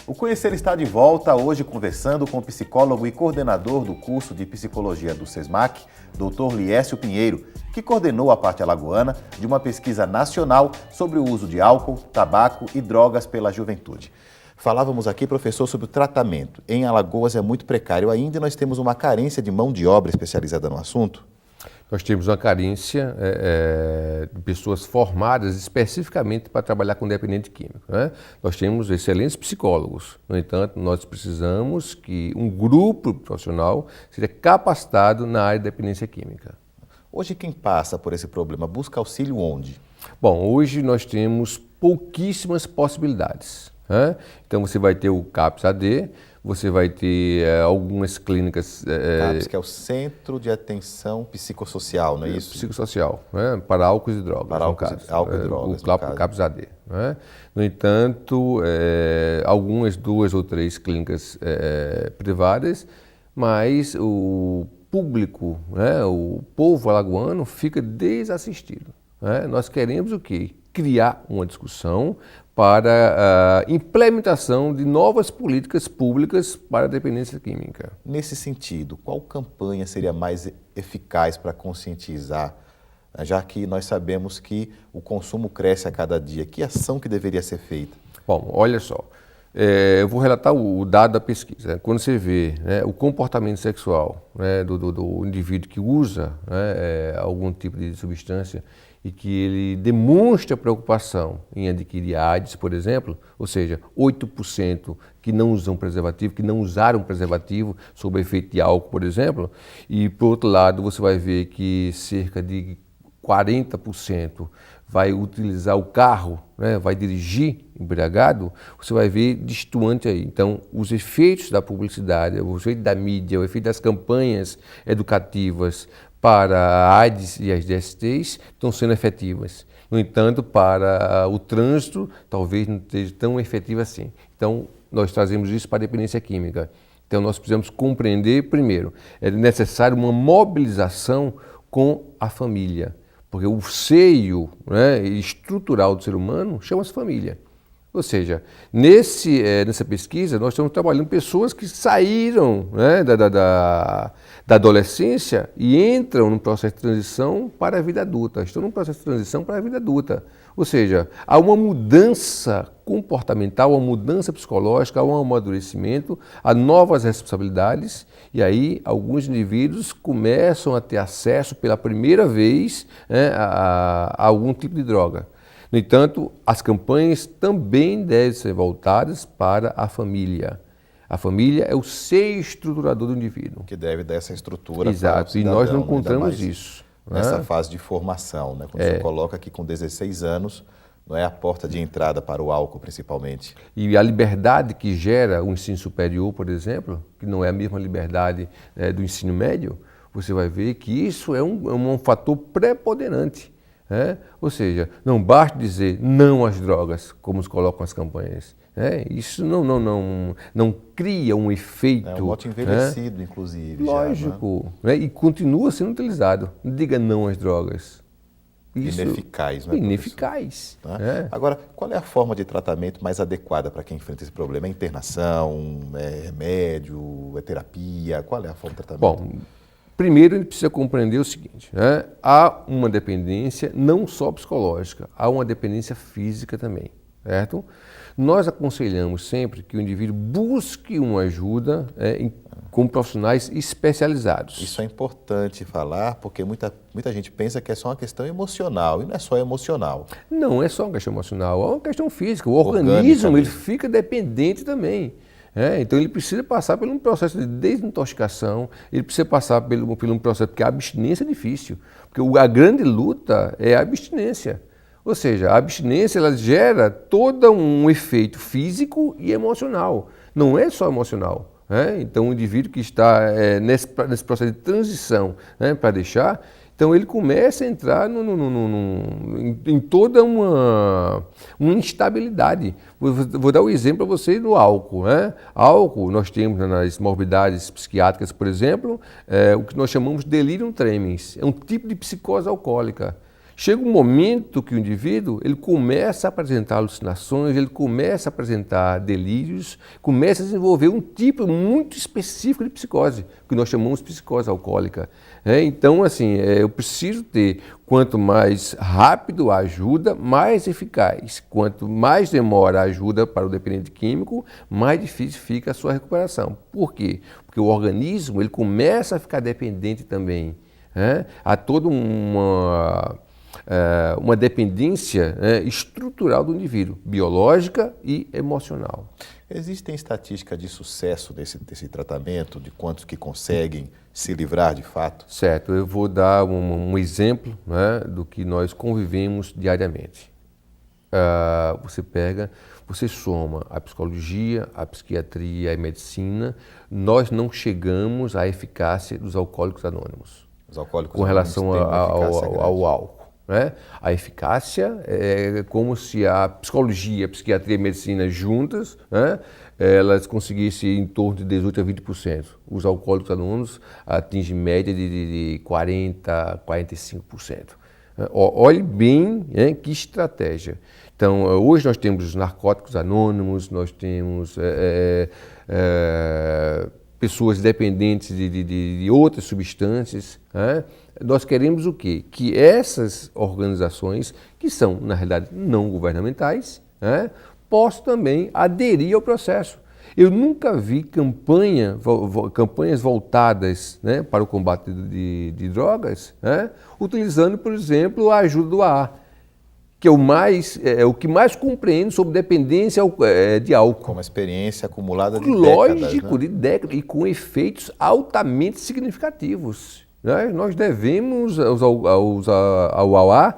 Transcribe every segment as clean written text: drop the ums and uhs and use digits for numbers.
O Conhecer está de volta, hoje conversando com o psicólogo e coordenador do curso de Psicologia do SESMAC, Dr. Liécio Pinheiro, que coordenou a parte alagoana de uma pesquisa nacional sobre o uso de álcool, tabaco e drogas pela juventude. Falávamos aqui, professor, sobre o tratamento. Em Alagoas é muito precário ainda e nós temos uma carência de mão de obra especializada no assunto. Nós temos uma carência de pessoas formadas especificamente para trabalhar com dependente químico, né? Nós temos excelentes psicólogos, no entanto, nós precisamos que um grupo profissional seja capacitado na área de dependência química. Hoje quem passa por esse problema busca auxílio onde? Bom, hoje nós temos pouquíssimas possibilidades, né? Então você vai ter o CAPS-AD, você vai ter algumas clínicas... CAPS, que é o Centro de Atenção Psicossocial, não é isso? Psicossocial, né? Para álcools e drogas. Para álcool e drogas, o CAPS-AD. Né? No entanto, algumas 2 ou 3 clínicas privadas, mas o público, né? O povo alagoano fica desassistido. Né? Nós queremos o quê? Criar uma discussão para a implementação de novas políticas públicas para a dependência química. Nesse sentido, qual campanha seria mais eficaz para conscientizar, já que nós sabemos que o consumo cresce a cada dia? Que ação que deveria ser feita? Bom, olha só, eu vou relatar o dado da pesquisa. Quando você vê, né, o comportamento sexual, né, do indivíduo que usa, né, algum tipo de substância, e que ele demonstra preocupação em adquirir AIDS, por exemplo, ou seja, 8% que não usam preservativo, que não usaram preservativo sob efeito de álcool, por exemplo, e por outro lado você vai ver que cerca de 40% vai utilizar o carro, né, vai dirigir embriagado, você vai ver destoante aí. Então, os efeitos da publicidade, o efeito da mídia, o efeito das campanhas educativas para a AIDS e as DSTs estão sendo efetivas. No entanto, para o trânsito, talvez não esteja tão efetiva assim. Então, nós trazemos isso para a dependência química. Então, nós precisamos compreender, primeiro, é necessário uma mobilização com a família, porque o seio, né, estrutural do ser humano chama-se família. Ou seja, nessa pesquisa nós estamos trabalhando pessoas que saíram, né, da adolescência e entram no processo de transição para a vida adulta. Estão no processo de transição para a vida adulta. Ou seja, há uma mudança comportamental, uma mudança psicológica, há um amadurecimento, há novas responsabilidades e aí alguns indivíduos começam a ter acesso pela primeira vez, né, a algum tipo de droga. No entanto, as campanhas também devem ser voltadas para a família. A família é o seio estruturador do indivíduo. Que deve dar essa estrutura. Exato, para o cidadão, e nós não encontramos isso. Nessa fase de formação, né? Quando você coloca aqui com 16 anos, não é a porta de entrada para o álcool, principalmente. E a liberdade que gera o ensino superior, por exemplo, que não é a mesma liberdade do ensino médio, você vai ver que isso é um fator preponderante. Ou seja, não basta dizer não às drogas, como se colocam as campanhas. Isso não cria um efeito... É um mote envelhecido, inclusive. Lógico, já, né? E continua sendo utilizado. Não diga não às drogas. Isso, ineficaz, não é? Ineficaz. Agora, qual é a forma de tratamento mais adequada para quem enfrenta esse problema? É internação, é remédio, é terapia? Qual é a forma de tratamento? Bom, primeiro, a gente precisa compreender o seguinte, né? Há uma dependência não só psicológica, há uma dependência física também, certo? Nós aconselhamos sempre que o indivíduo busque uma ajuda com profissionais especializados. Isso é importante falar, porque muita gente pensa que é só uma questão emocional, e não é só emocional. Não é só uma questão emocional, é uma questão física. O organismo ele fica dependente também. Então ele precisa passar por um processo de desintoxicação, ele precisa passar por um processo, porque a abstinência é difícil, porque a grande luta é a abstinência. Ou seja, a abstinência ela gera todo um efeito físico e emocional, não é só emocional. Então o indivíduo que está nesse processo de transição, para deixar, então ele começa a entrar em toda uma instabilidade. Vou dar um exemplo para você do álcool. Álcool, nós temos nas morbidades psiquiátricas, por exemplo, o que nós chamamos de delirium tremens. É um tipo de psicose alcoólica. Chega um momento que o indivíduo ele começa a apresentar alucinações, ele começa a apresentar delírios, começa a desenvolver um tipo muito específico de psicose, que nós chamamos de psicose alcoólica. Então, assim, eu preciso ter, quanto mais rápido a ajuda, mais eficaz. Quanto mais demora a ajuda para o dependente químico, mais difícil fica a sua recuperação. Por quê? Porque o organismo ele começa a ficar dependente também. Há toda uma dependência estrutural do indivíduo, biológica e emocional. Existem estatísticas de sucesso desse tratamento, de quantos que conseguem se livrar de fato? Certo, eu vou dar um exemplo do que nós convivemos diariamente. Você soma a psicologia, a psiquiatria e a medicina, nós não chegamos à eficácia dos alcoólicos anônimos. Os alcoólicos com relação ao álcool. A eficácia é como se a psicologia, a psiquiatria e a medicina juntas, elas conseguissem em torno de 18% a 20%. Os alcoólicos anônimos atingem média de 40% a 45%. Olhe bem que estratégia. Então, hoje nós temos os narcóticos anônimos, nós temos pessoas dependentes de outras substâncias. Nós queremos o quê? Que essas organizações, que são, na realidade, não governamentais, possam também aderir ao processo. Eu nunca vi campanhas voltadas para o combate de drogas, utilizando, por exemplo, a ajuda do AA, que é o que mais compreende sobre dependência de álcool. Com uma experiência acumulada de Lógico, décadas, de décadas, e com efeitos altamente significativos. Nós devemos ao AA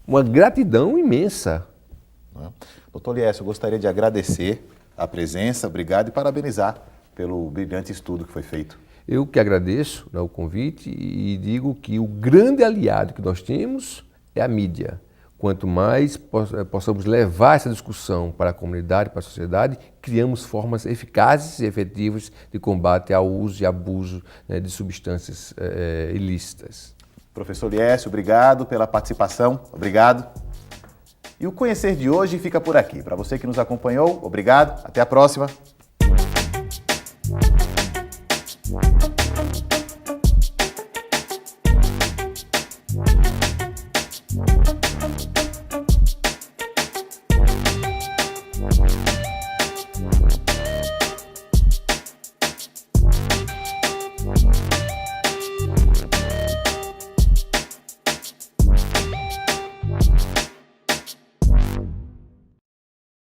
uma gratidão imensa. Doutor Liésio, eu gostaria de agradecer a presença, obrigado e parabenizar pelo brilhante estudo que foi feito. Eu que agradeço o convite e digo que o grande aliado que nós temos é a mídia. Quanto mais possamos levar essa discussão para a comunidade, para a sociedade, criamos formas eficazes e efetivas de combate ao uso e abuso de substâncias ilícitas. Professor Liésio, obrigado pela participação, obrigado. E o Conhecer de hoje fica por aqui. Para você que nos acompanhou, obrigado, até a próxima.